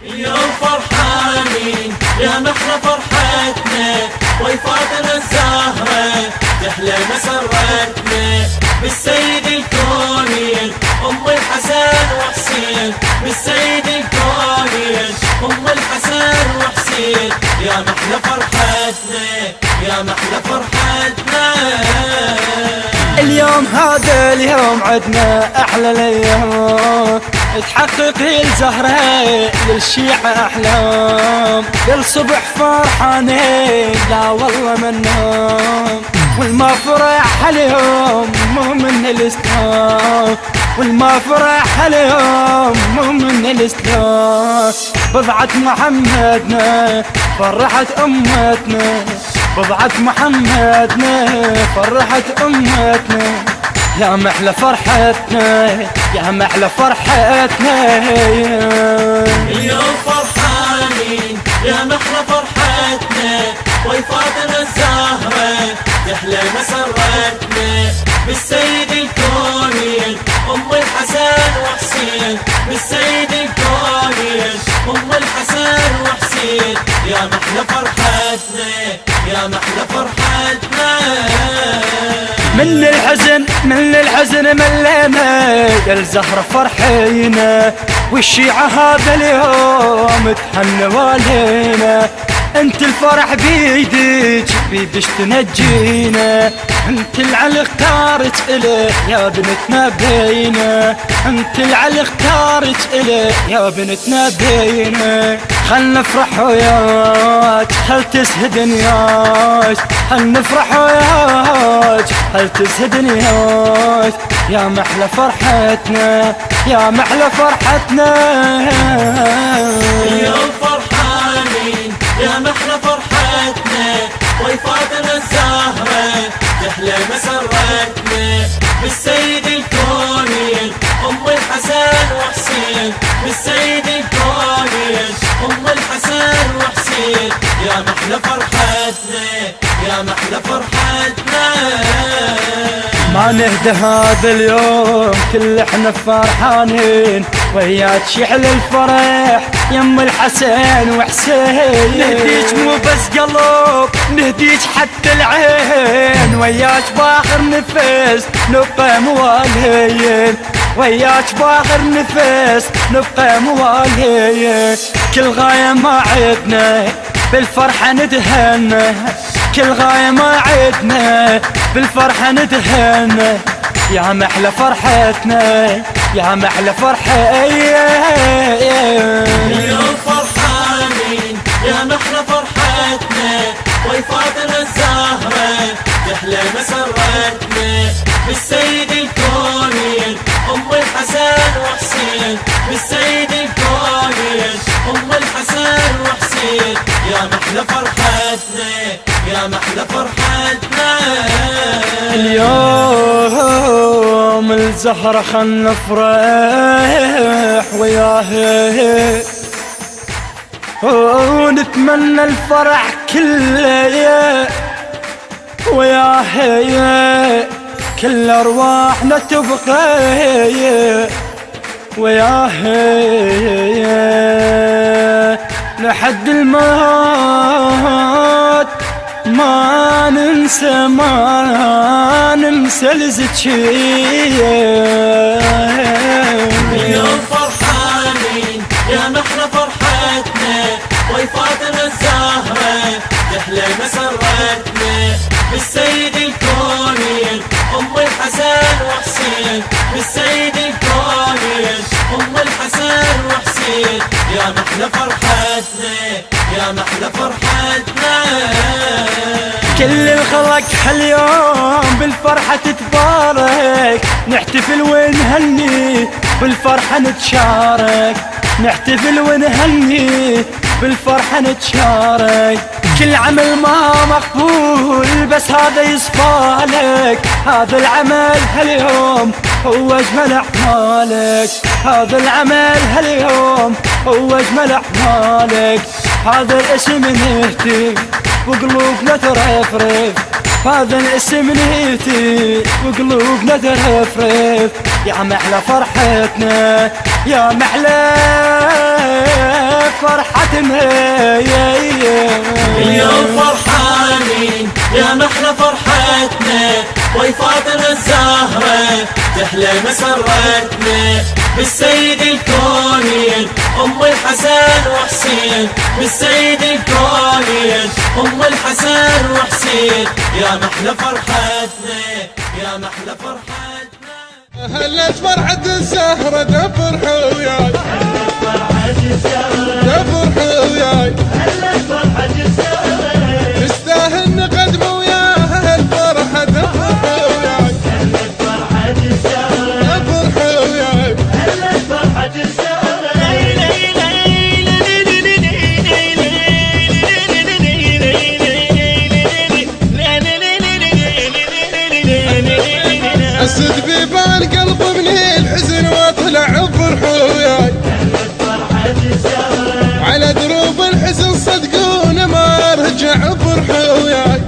اليوم فرحانين يا محلى فرحتنا، وفاتنا الزهرة تحلى مسرتنا بالسيد الكونين أم الحسن وحسين، بالسيد الكونين أم الحسن وحسين. يا محلى فرحتنا يا محلى فرحتنا. اليوم هذا اليوم عدنا أحلى الأيام، تحقق الزهرة للشيعة أحلام، للصبح فرحانين لا والله من نوم، والما فرح اليوم مو من الإسلام، والما فرح اليوم مو من الإسلام. بضعة محمدنا فرحت أمتنا، بضعة محمدنا فرحت أمتنا. يا محلى فرحتنا يا محلى فرحتنا. اليوم فرحانين يا محلى فرحتنا، وفاتنا الزهرة تحلى مسرتنا بالسيد الكونين أم الحسن وحسين، بالسيد الكونين أم الحسن وحسين. يا محلى فرحتنا يا محلى فرحتنا. من الحزن ملينا يا الزهرة فرحينا، والشيعة هذا اليوم تحنوا علينا. انت الفرح بيدك تنجينا، انت العلي اختارت إليه يا بنتنا بينا، انت العلي اختارت إليه يا بنتنا بينا. خل نفرح وياك خل تسهد نياك، خل نفرح وياك خل تسهد نياك. يا محلى فرحتنا يا محلى فرحتنا. اليوم فرحانين يا محلى فرحتنا، وفاتنا الزهرة تحلى مسرتنا بالسيد الكونين أم الحسن وحسين، بالسيد الكونين أم الحسن وحسين. يا محلى فرحتنا يا محلى فرحتنا. ما نهدى هذا اليوم كل احنا فرحانين، وياك يحلى الفرح يم الحسن وحسين. نهديك مو بس قلب نهديك حتى العين، وياك باخر نفس نبقى مواليين، وياك باخر نفس نبقى مواليين. كل غاية ما عدنا بالفرحة ندهنا، كل غاية ما عدنا بالفرحة ندهنا. يا محلى فرحتنا يا محلى فرحة. اليوم فرحانين يا محلى فرحتنا، وفاتنا الزهرة تحلى مسرتنا بالسيد الكونين أم الحسن وحسين، بالسيد الكونين أم الحسن وحسين. يا محلى فرحتنا يا محلى فرحتنا. اليوم الزهرة خل نفرح وياها، ونتمنى الفرح كله وياها، كل أرواحنا تبقى وياها لحد الموت. ما ننسى الزكية. اليوم فرحانين يا محلى فرحتنا، وفاتنا الزهرة تحلى مسرتنا بالسيد الكونين أم الحسن وحسين، بالسيد الكونين أم الحسن وحسين. يا محلى فرحتنا يا محلى فرحتنا. كل الخلق هاليوم بالفرحة تتبارك، نحتفل ونهني بالفرحة نتشارك، نحتفل ونهني بالفرحة نتشارك. كل عمل ما مقبول بس هذا يصفالك، هذا العمل هاليوم هو أجمل أعمالك، هذا العمل هاليوم هو أجمل أعمالك. هذا الاسم نهتف وقلوبنا ترفرف، هذا الاسم نيتي وقلوبنا ترفرف، يا محلى فرحتنا يا محلى فرحتنا. اليوم فرحانين يا محلى فرحتنا، ويفاتنا الزهرة تحلى مسرتنا، بالسيد الكونين أم الحسن وحسين، بالسيد الكونين أم الحسن وحسين، يا محلى فرحتنا يا محلى فرحتنا. هلت فرحة الزهرة دفرحوا وياي، دفرحوا وياي، تستاهل نقدم وياها هالفرحة دفرحوا وياي، دفرحوا وياي. أسد بيبان قلب من الحزن واطلع فرحوا وياي، على دروب الحزن صدقون ما رجع فرحوا وياي.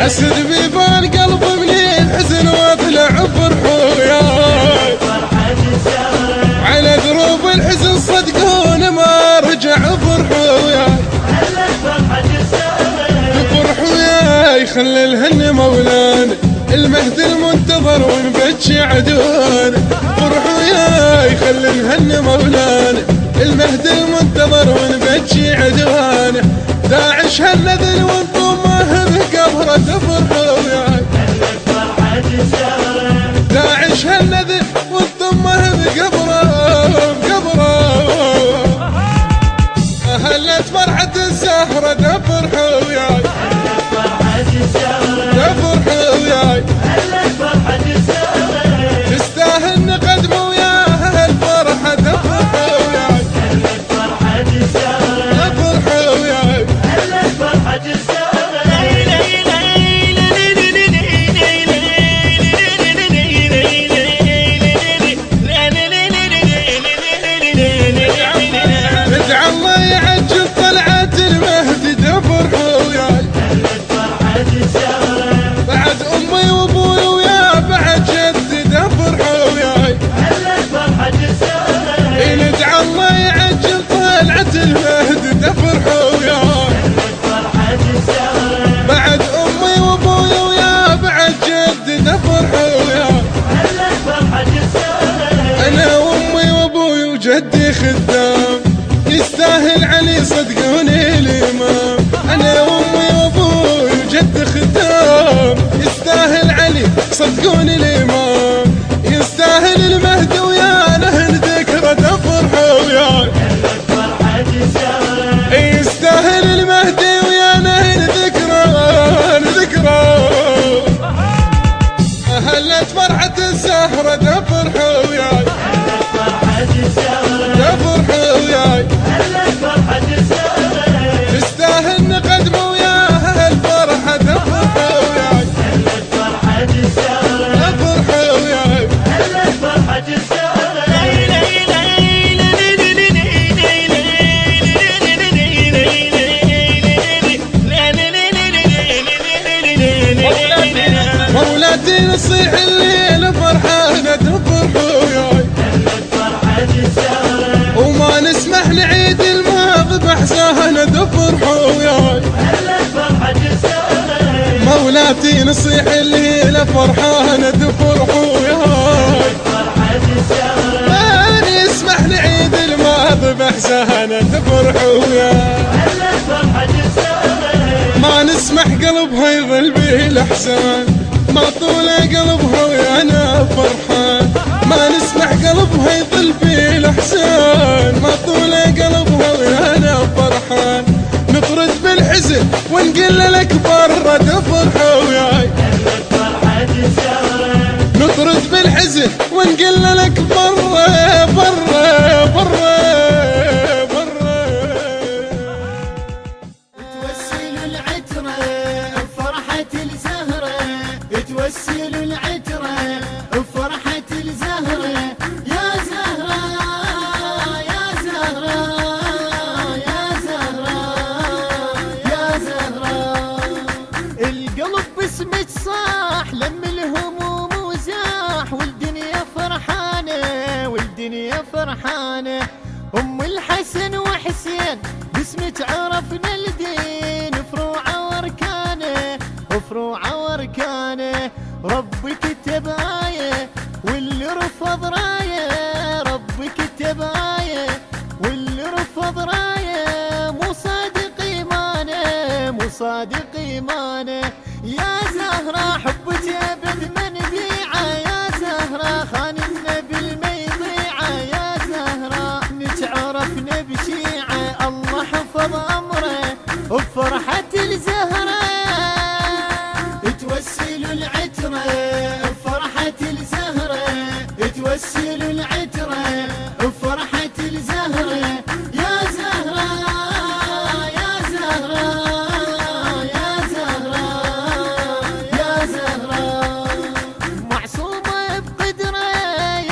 أسد بيبان قلب من الحزن واطلع فرحوا وياي، على دروب الحزن صدقون ما رجع فرحوا وياي. فرحوا وياي خلي الهن مولانا المهدي المنتظر ونبكي عدونا، فرحوا وياي خلي الهن مولانا المهدي المنتظر ونبكي عدونا. داعش هالنذل وانتم ما بقبره تفرحوا وياي، داعش هالنذل وانتم ما بقبره. هلت فرحة الزهرة تفرحوا وياي، تفرحوا وياي، تستاهل نقدم وياها هالفرحة تفرحوا وياي، تفرحوا وياي. ندعى الله يعجل طلعة المهدي تفرحوا وياي، بعد امي وابوي ويا بعد جدي تفرحوا وياي. ندعى الله يعجل طلعة المهدي تفرحوا وياي، بعد امي وابوي ويا بعد جدي تفرحوا وياي. انا وامي وابوي وجدي خدام يستاهل علي صدقوني الامام، انا وامي وابوي وجدي خدام يستاهل علي صدقوني الامام، يستاهل المهدي ويانا ذكرى تفرحوا وياي، يستاهل المهدي ويانا ذكرى. هلت فرحة الزهرة تفرحوا وياي، تفرحوا وياي، تستاهل نقدم وياها هالفرحة تفرحوا وياي، تفرحوا وياي. مولاتي نصيح الليل فرحانة تفرحوا وياي، وما نسمح نعيد الماضي بأحزانه تفرحوا وياي. مولاتي نصيح الليل فرحانة تفرحوا وياي، ما نسمح نعيد الماضي بأحزانه تفرحوا وياي. ما نسمح قلبها يظل به الأحزان، ما طول قلبها ويانا فرحان، ما نسمح قلبها يظل به الأحزان، ما طول قلبها ويانا فرحان. نطرد بالحزن ونقول لك برا تفرحوا وياي، نطرد بالحزن ونقول لك برا برا برا. توسلوا العترة بفرحة الزهرة، يا زهرة يا زهرة يا زهرة يا زهرة. ام الحسن وحسين باسمك عرفنا الدين فروعه واركانه وفروعه واركانه. ربي كتب آية واللي رفض راية، ربي كتب آية واللي رفض راية، مو صادق إيمانه مو صادق إيمانه. يا زهرة حبك أبد ما نبيعه، يا زهرة خان النبي ما يضيعه، يا زهرة انك عرفنا بشيعه، الله حفظ أمره وبفرحة الزهرة توسلوا العترة بفرحة الزهرة، توسلوا العترة بفرحة الزهرة. يا زهرة يا زهرة يا زهرة يا زهرة، معصومة بقدرة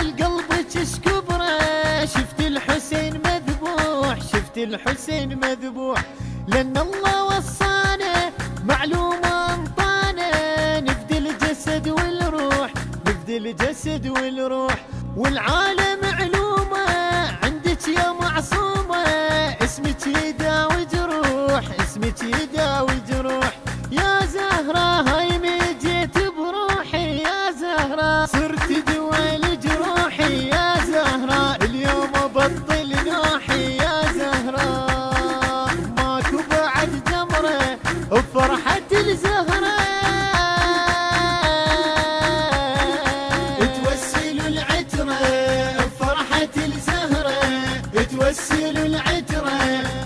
القلب تشكبره، شفت الحسين مذبوح شفت الحسين مذبوح، لأن الله وصانا معلومة انطانا نفدي الجسد والروح نفدي الجسد والروح، والعالم علومة عندك يا معصومة، اسمك يداوي جروح اسمك يداوي جروح. يا زهرة هاي ما جيت بروحي، يا زهرة صرت دوال جروحي، يا زهرة اليوم بطل نوحي، يا زهرة ماكو بعد جمرة وفرحة الزهرة توسلوا العترة بفرحة الزهرة، توسلوا العترة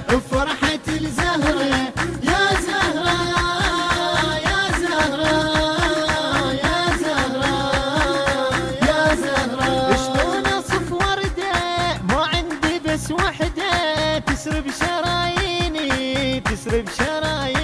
بفرحة الزهرة. يا زهرة يا زهرة يا زهرة يا زهرة، شلون اصف وردة ما عندي بس وحدة تسرب شراييني تسرب شراييني،